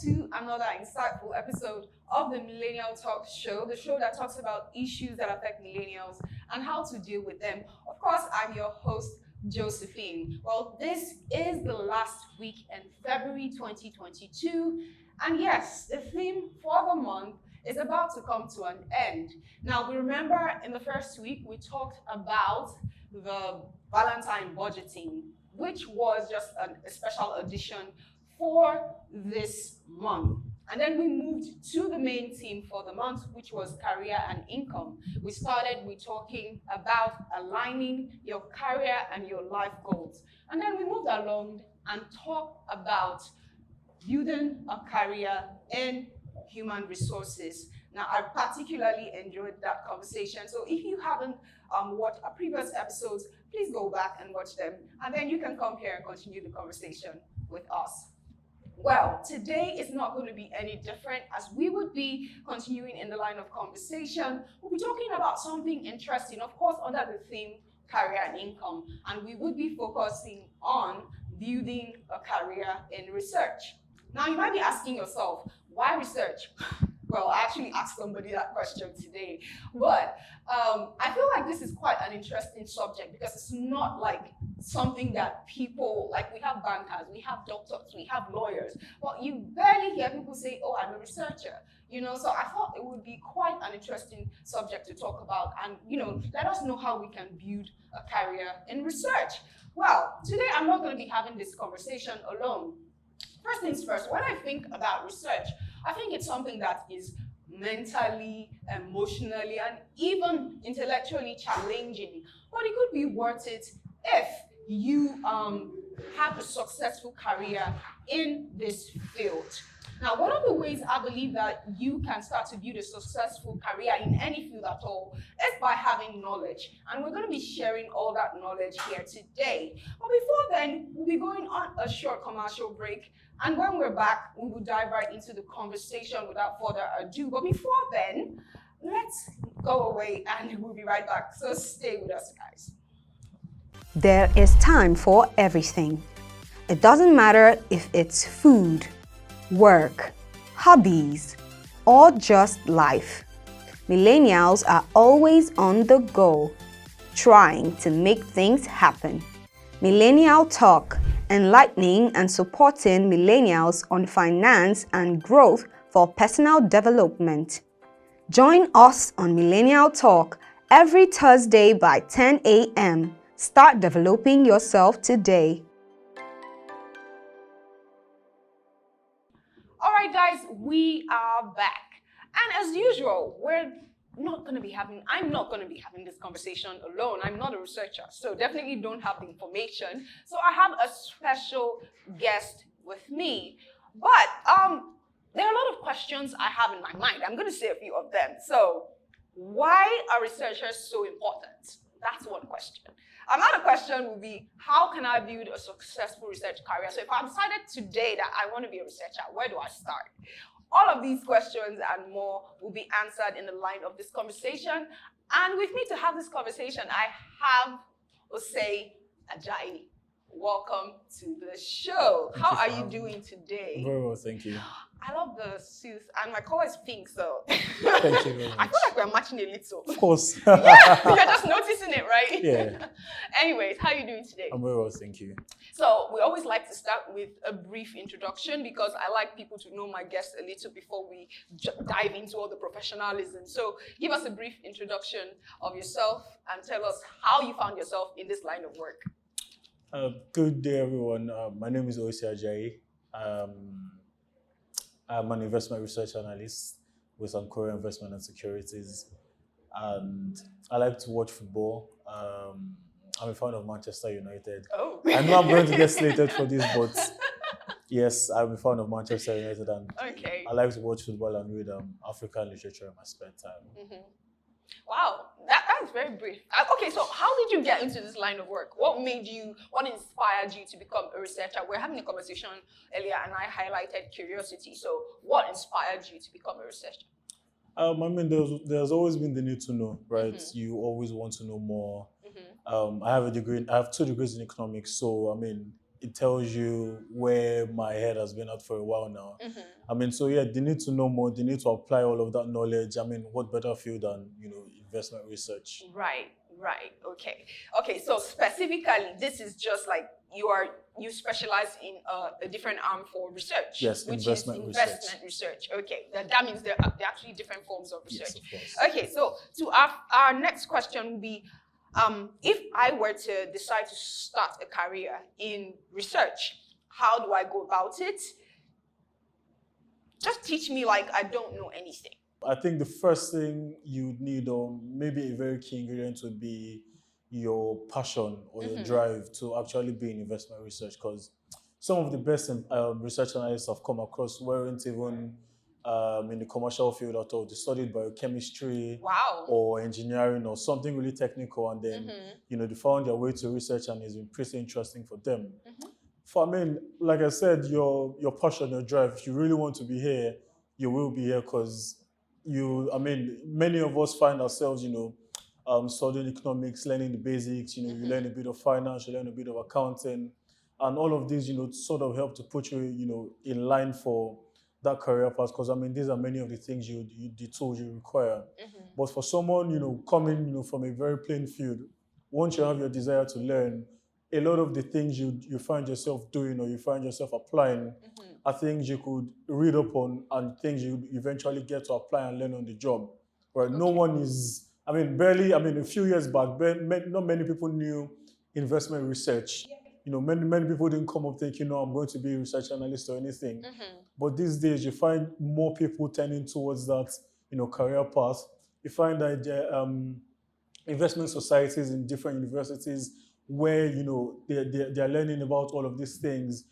To another insightful episode of the Millennial Talk Show, the show that talks about issues that affect millennials and how to deal with them. Of course, I'm your host, Josephine. Well, this is the last week in February 2022, and yes, the theme for the month is about to come to an end. Now, we remember in the first week, we talked about the Valentine budgeting, which was just a special edition for this month. And then we moved to the main theme for the month, which was career and income. We started with talking about aligning your career and your life goals. And then we moved along and talked about building a career in human resources. Now, I particularly enjoyed that conversation. So if you haven't watched our previous episodes, please go back and watch them. And then you can come here and continue the conversation with us. Well, today is not going to be any different, as we would be continuing in the line of conversation. We'll be talking about something interesting, of course, under the theme career and income, and we would be focusing on building a career in research. Now, you might be asking yourself, why research? Well, I actually asked somebody that question today, but I feel like this is quite an interesting subject because it's not like something that people, like we have bankers, we have doctors, we have lawyers, but you barely hear people say, oh, I'm a researcher, you know, so I thought it would be quite an interesting subject to talk about and, you know, let us know how we can build a career in research. Well, today I'm not going to be having this conversation alone. First things first, when I think about research, I think it's something that is mentally, emotionally, and even intellectually challenging, but it could be worth it if you have a successful career in this field. Now, one of the ways I believe that you can start to build a successful career in any field at all is by having knowledge. And we're going to be sharing all that knowledge here today. But before then, we'll be going on a short commercial break. And when we're back, we will dive right into the conversation without further ado. But before then, let's go away and we'll be right back. So stay with us, guys. There is time for everything. It doesn't matter if it's food, work, hobbies, or just life. Millennials are always on the go, trying to make things happen. Millennial Talk, enlightening and supporting millennials on finance and growth for personal development. Join us on Millennial Talk every Thursday by 10 a.m. Start developing yourself today. All right, guys, we are back. And as usual, I'm not going to be having this conversation alone. I'm not a researcher, so definitely don't have the information. So I have a special guest with me. But there are a lot of questions I have in my mind. I'm going to say a few of them. So why are researchers so important? That's one question. Another question would be, how can I build a successful research career? So if I decided today that I want to be a researcher, where do I start? All of these questions and more will be answered in the line of this conversation. And with me to have this conversation, I have Oise Ajayi. Welcome to the show. How are you doing today? Very well, thank you. I love the suit, and my color is pink, so Thank you very much. I feel like we're matching a little. Of course. Yeah, you're just noticing it, right? Yeah. Anyways, how are you doing today? I'm very well, thank you. So we always like to start with a brief introduction because I like people to know my guests a little before we dive into all the professionalism. So give us a brief introduction of yourself and tell us how you found yourself in this line of work. Good day, everyone. My name is Oise Ajayi. I'm an investment research analyst with Anchoria Investment and Securities. And I like to watch football. I'm a fan of Manchester United. Oh. I know I'm going to get slated for this, but Yes, I'm a fan of Manchester United, and Okay. I like to watch football and read African literature in my spare time. Mhm. Wow, that is very brief. Okay, so how did you get into this line of work? What inspired you to become a researcher? We're having a conversation earlier and I highlighted curiosity. So what inspired you to become a researcher? I mean, there's always been the need to know, right? You always want to know more. I have I have 2 degrees in economics, so I mean, it tells you where my head has been at for a while now. I mean, so yeah, they need to know more. They need to apply all of that knowledge. I mean, what better field than investment research? Right. Okay. So specifically, this is just like you specialize in a different arm for research. Yes, which investment is investment research. Okay, that means there are actually different forms of research. Yes, of course. Okay, so to our next question would be, if I were to decide to start a career in research, how do I go about it? Just teach me like I don't know anything. I think the first thing you need, or maybe a very key ingredient, would be your passion or your drive to actually be in investment research. Because some of the best research analysts I've come across weren't even in the commercial field at all. They studied biochemistry or engineering or something really technical, and then they found their way to research, and it's been pretty interesting for them. I mean, like I said, your passion, your drive. If you really want to be here, you will be here, because I mean, many of us find ourselves, studying economics, learning the basics. You learn a bit of finance, you learn a bit of accounting, and all of these, sort of help to put you, in line for that career path. Because I mean, these are many of the things the tools you require. But for someone, coming, from a very plain field, once you have your desire to learn, a lot of the things you find yourself doing or you find yourself applying are things you could read up on and things you eventually get to apply and learn on the job. Right? No one is, I mean, a few years back, not many people knew investment research. Many people didn't come up thinking, I'm going to be a research analyst or anything. But these days, you find more people turning towards that, career path. You find that there are investment societies in different universities where they're learning about all of these things,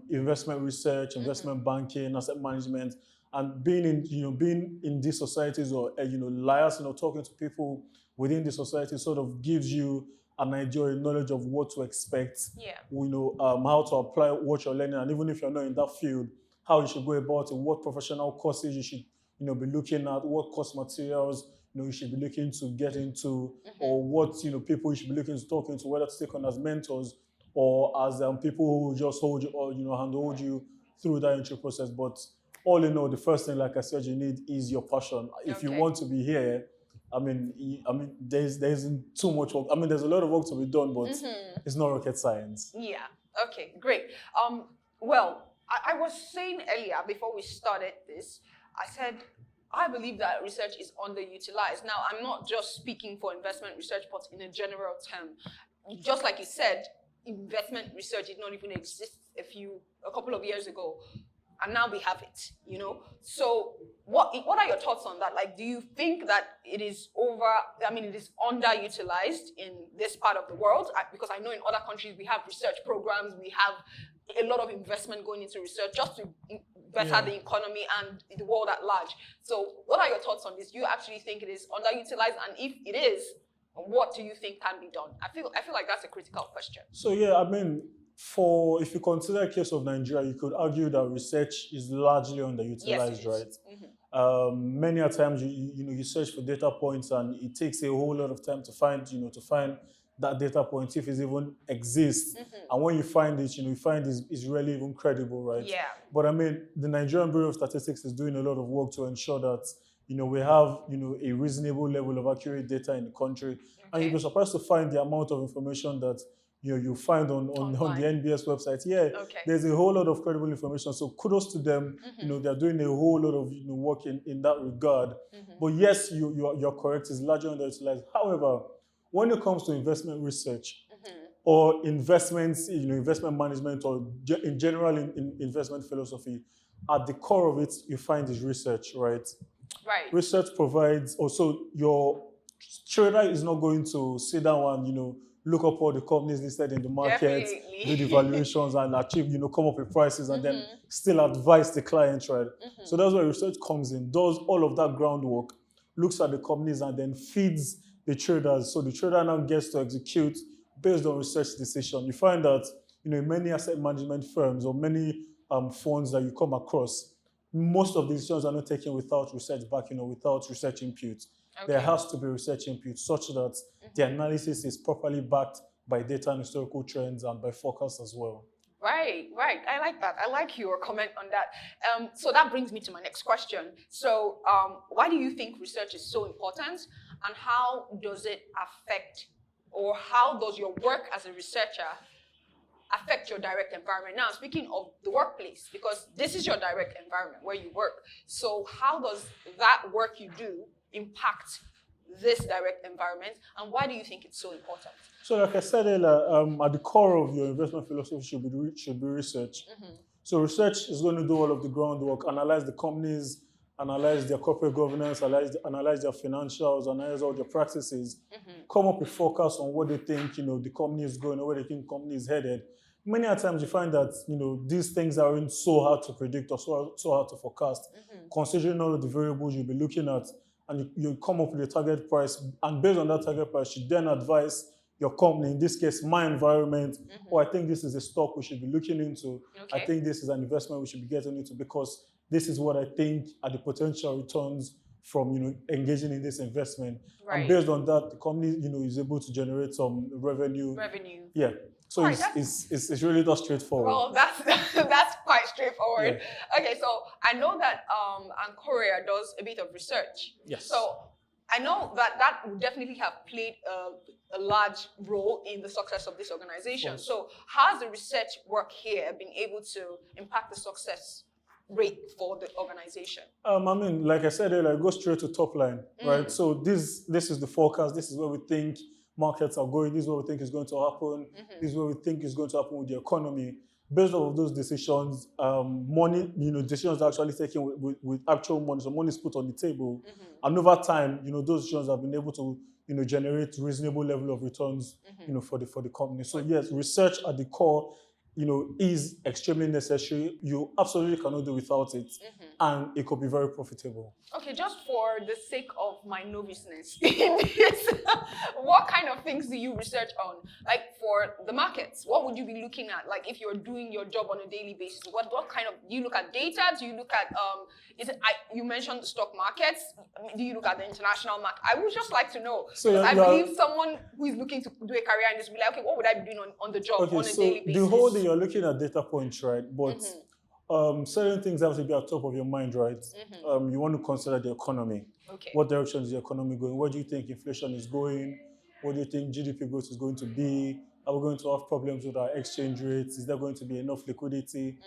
investment research, investment banking, asset management, and being in these societies, or liaising or talking to people within the society sort of gives you an idea or a knowledge of what to expect. How to apply what you're learning, and even if you're not in that field, how you should go about it, what professional courses you should be looking at, what course materials you should be looking to get into, or what people you should be looking to talking to, whether to take on as mentors or as people who just hold you or handhold you through that entry process. But all in all, the first thing, like I said, you need is your passion. If you want to be here, I mean, there isn't too much work. I mean, there's a lot of work to be done, but it's not rocket science. Yeah. Okay. Great. Well, I was saying earlier before we started this, I said, I believe that research is underutilized. Now, I'm not just speaking for investment research, but in a general term. Just like you said, investment research did not even exist a couple of years ago, and now we have it. So, what are your thoughts on that? Like, do you think that it is underutilized in this part of the world? Because I know in other countries we have research programs, we have a lot of investment going into research just to better the economy and the world at large. So what are your thoughts on this? Do you actually think it is underutilized? And if it is, what do you think can be done? I feel like that's a critical question. So yeah, I mean, if you consider a case of Nigeria, you could argue that research is largely underutilized, right? Many a times you search for data points, and it takes a whole lot of time to find that data point, if it even exists. And when you find it, you find it's really even credible, right? Yeah. But I mean, the Nigerian Bureau of Statistics is doing a lot of work to ensure that we have a reasonable level of accurate data in the country. And you'll be surprised to find the amount of information that you find on the NBS website. There's a whole lot of credible information. So kudos to them. They're doing a whole lot of work in that regard. But yes, you're correct. It's largely underutilized. However, when it comes to investment research or investments, investment management, or in general in investment philosophy, at the core of it, you find is research, right? Right. Research provides also your trader is not going to sit down and look up all the companies listed in the market, Definitely. do the valuations and achieve, come up with prices and then Mm-hmm. still advise the client, right? Mm-hmm. So that's where research comes in, does all of that groundwork, looks at the companies and then feeds the traders. So the trader now gets to execute based on research decision. You find that, in many asset management firms or many funds that you come across, most of the decisions are not taken without research backing or without research input. There Okay. has to be research input such that the analysis is properly backed by data and historical trends and by forecasts as well. Right. I like that. I like your comment on that. So that brings me to my next question. So, why do you think research is so important, and how does it affect, or how does your work as a researcher affect your direct environment? Now, speaking of the workplace, because this is your direct environment where you work. So, how does that work you do impact this direct environment, and why do you think it's so important? So, like I said earlier, at the core of your investment philosophy should be research. Mm-hmm. So, research is going to do all of the groundwork, analyze the companies, analyze their corporate governance, analyze their financials, analyze all their practices, come up with forecasts on what they think, the company is going, or where they think the company is headed. Many times you find that, these things aren't so hard to predict or so hard to forecast, considering all of the variables you'll be looking at, and you come up with a target price, and based on that target price, you then advise your company, in this case, my environment, I think this is a stock we should be looking into. Okay. I think this is an investment we should be getting into because this is what I think are the potential returns from, engaging in this investment. Right. And based on that, the company, is able to generate some revenue. Yeah. So Right, it's really not straightforward. Well, that's quite straightforward. Yeah. Okay, so I know that Anchoria does a bit of research. Yes. So I know that would definitely have played a large role in the success of this organization. So how has the research work here been able to impact the success rate for the organization? Like I said earlier, go straight to top line, right? So this is the forecast. This is where we think markets are going. This is what we think is going to happen. This is what we think is going to happen with the economy. Based on those decisions, money, decisions are actually taken with actual money. So money is put on the table. And over time, those decisions have been able to, generate reasonable level of returns, for the company. So yes, research at the core, is extremely necessary. You absolutely cannot do without it. And it could be very profitable. Okay, just for the sake of my noviceness in this, what kind of things do you research on? Like for the markets, what would you be looking at? Like if you're doing your job on a daily basis, what kind of, do you look at data? Do you look at, you mentioned the stock markets. Do you look at the international market? I would just like to know. So I believe someone who is looking to do a career in this will be like, okay, what would I be doing on the job on a daily basis? The whole day you're looking at data points, right? But certain things have to be at top of your mind, right? You want to consider the economy. Okay. What direction is the economy going? Where do you think inflation is going? What do you think GDP growth is going to be? Are we going to have problems with our exchange rates? Is there going to be enough liquidity?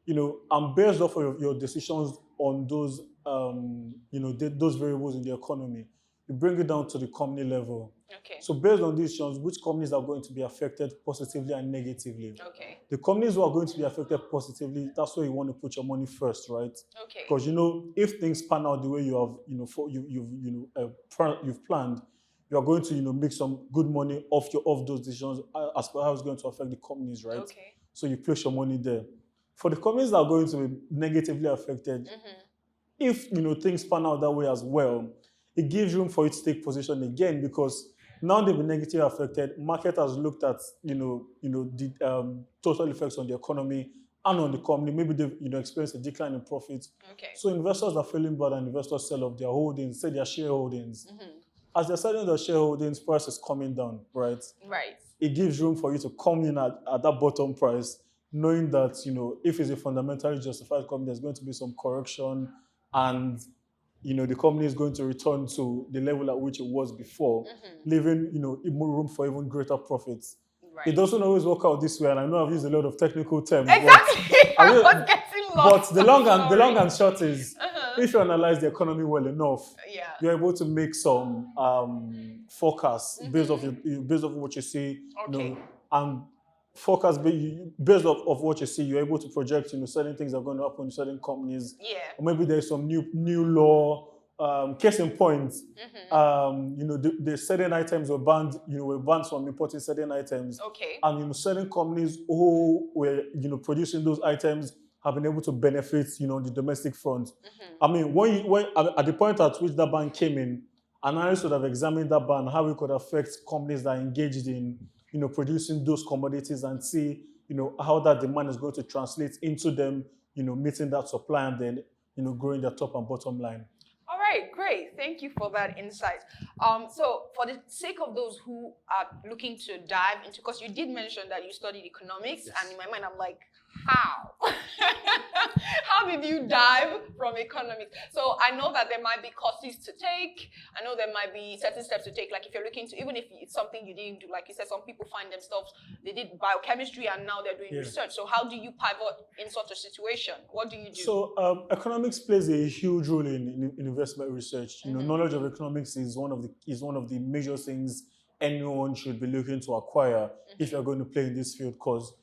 And based off of your decisions on those, those variables in the economy, you bring it down to the company level. Okay. So based on these decisions, which companies are going to be affected positively and negatively? Okay. The companies who are going to be affected positively, that's where you want to put your money first, right? Okay. Because if things pan out the way you have, you've planned, you are going to, make some good money off those decisions as per how it's going to affect the companies, right? Okay. So you place your money there. For the companies that are going to be negatively affected, if things pan out that way as well, it gives room for you to take position again because now they've been negatively affected. Market has looked at the total effects on the economy and on the company. Maybe they've experienced a decline in profits. Okay. So investors are feeling bad and investors sell off their holdings, say their shareholdings. As they're selling their shareholdings, price is coming down, right? Right. It gives room for you to come in at that bottom price, knowing that if it's a fundamentally justified company, there's going to be some correction and the company is going to return to the level at which it was before, leaving, room for even greater profits. Right. It doesn't always work out this way, and I know I've used a lot of technical terms. Exactly. I was getting lost. But the long and short is, if you analyze the economy well enough, you're able to make some forecasts based off what you see, and forecast based off what you see, you're able to project, certain things are going to happen in certain companies. Yeah. Or maybe there's some new law case in point, Mm-hmm. the certain items were banned, were banned from importing certain items. Okay. And, certain companies who were, producing those items have been able to benefit, on the domestic front. Mm-hmm. I mean, at the point at which that ban came in, analysts would have examined that ban, how it could affect companies that are engaged in, producing those commodities and see, how that demand is going to translate into them, meeting that supply and then, growing their top and bottom line. All right, great. Thank you for that insight. So for the sake of those who are looking to dive into, because you did mention that you studied economics, Yes. and in my mind, I'm like, how? How did you dive from economics? So I know that there might be courses to take. I know there might be certain steps to take. Like if you're looking to, even if it's something you didn't do, like you said, some people find themselves, they did biochemistry and now they're doing research. So how do you pivot in such a situation? What do you do? So economics plays a huge role in investment research. Knowledge of economics is one of the major things anyone should be looking to acquire if you're going to play in this field, because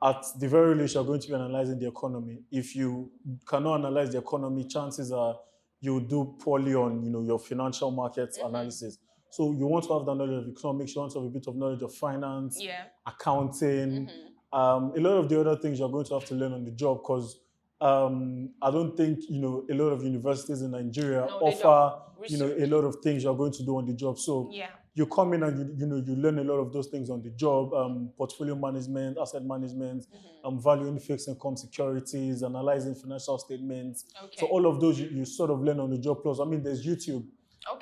at the very least, you're going to be analyzing the economy. If you cannot analyze the economy, chances are you'll do poorly on, your financial markets analysis. So you want to have the knowledge of economics, you want to have a bit of knowledge of finance, accounting, a lot of the other things you're going to have to learn on the job, because I don't think, a lot of universities in Nigeria offer, a lot of things you're going to do on the job. So you come in and you learn a lot of those things on the job, portfolio management, asset management, valuing fixed income securities, analyzing financial statements. So all of those you sort of learn on the job. Plus, I mean, there's YouTube.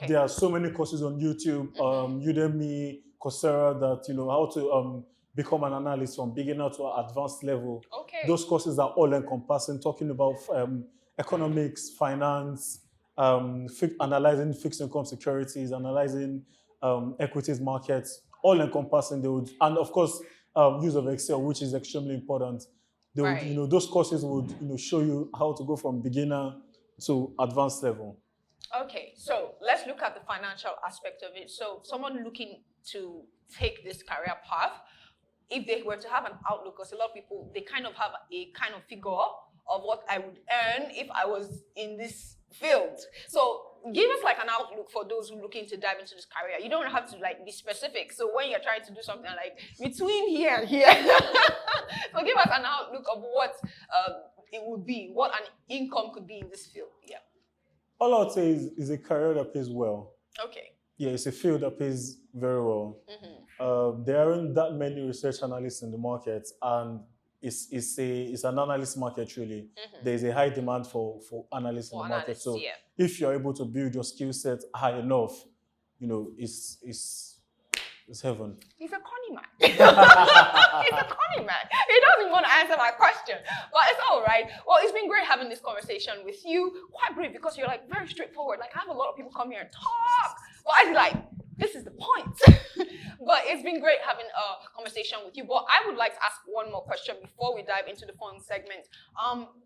There are so many courses on YouTube, Udemy, Coursera, that how to become an analyst from beginner to advanced level. Those courses are all encompassing, talking about economics, finance, analyzing fixed income securities, analyzing equities markets, all encompassing. And of course, use of Excel, which is extremely important. They would, those courses would, show you how to go from beginner to advanced level. Okay, so let's look at the financial aspect of it. So someone looking to take this career path, if they were to have an outlook, because a lot of people, they kind of have a kind of figure of what I would earn if I was in this field. So give us like an outlook for those who are looking to dive into this career. You don't have to like be specific. So when you're trying to do something like between here and here, so give us an outlook of what it would be, what an income could be in this field. All I would say is a career that pays well. Okay. Yeah, it's a field that pays very well. There aren't that many research analysts in the market, and it's an analyst market really. There's a high demand for analysts in the market. So if you're able to build your skill set high enough, it's heaven. He's a conny man. He's a conny man. He doesn't want to answer my question, but it's all right. Well, it's been great having this conversation with you. Quite brief, because you're like very straightforward. Like I have a lot of people come here and talk, but I was like, this is the point. But it's been great having a conversation with you. But I would like to ask one more question before we dive into the fun segment.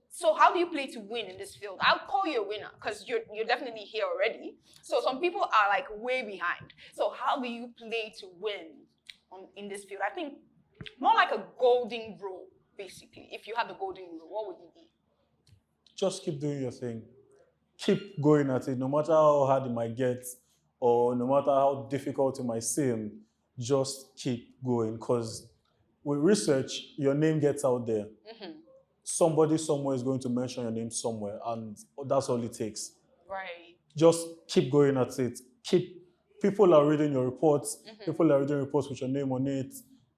So how do you play to win in this field? I'll call you a winner because you're definitely here already. So some people are like way behind. So how do you play to win in this field? I think more like a golden rule, basically. If you had the golden rule, what would it be? Just keep doing your thing. Keep going at it, no matter how hard it might get or no matter how difficult it might seem. Just keep going, because with research, your name gets out there. Somebody somewhere is going to mention your name somewhere, and that's all it takes. Right. Just keep going at it. People are reading your reports. People are reading reports with your name on it.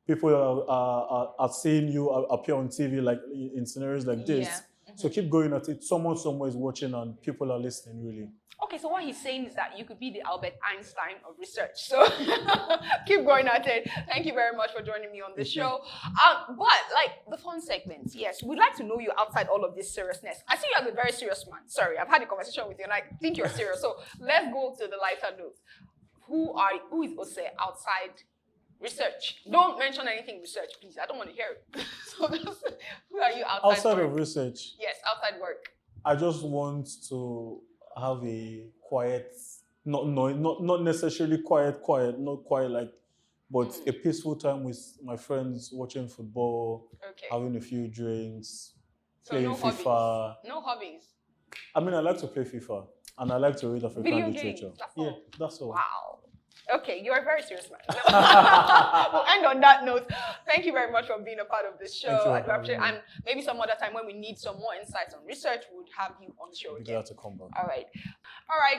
People are seeing you appear on TV, like in scenarios like this. So keep going at it. Someone somewhere is watching, and people are listening, really. Okay, so what he's saying is that you could be the Albert Einstein of research. So keep going at it. Thank you very much for joining me on the show. But like the fun segments, yes, we'd like to know you outside all of this seriousness. I see you as a very serious man. Sorry, I've had a conversation with you and I think you're serious. So let's go to the lighter note. Who is Oise outside research? Don't mention anything research, please. I don't want to hear it. So who are you outside of research? Yes, outside work. I just want to have a quiet, not necessarily quiet, not quiet like, but a peaceful time with my friends, watching football, having a few drinks, so playing FIFA. No hobbies. I mean, I like to play FIFA. And I like to read African Video literature. games, that's Yeah, all. that's all. Wow. Okay, you're a very serious man. We'll end on that note. Thank you very much for being a part of this show. Thank you for I do appreciate, having me. and maybe some other time when we need some more insights on research, we'll have you on the show Be again. glad to come back. All right,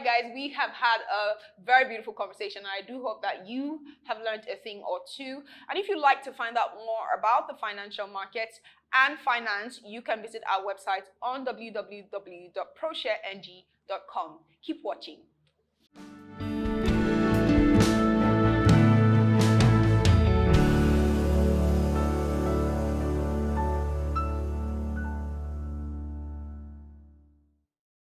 guys. We have had a very beautiful conversation. I do hope that you have learned a thing or two. And if you'd like to find out more about the financial markets and finance, you can visit our website on www.proshareng.com. Keep watching.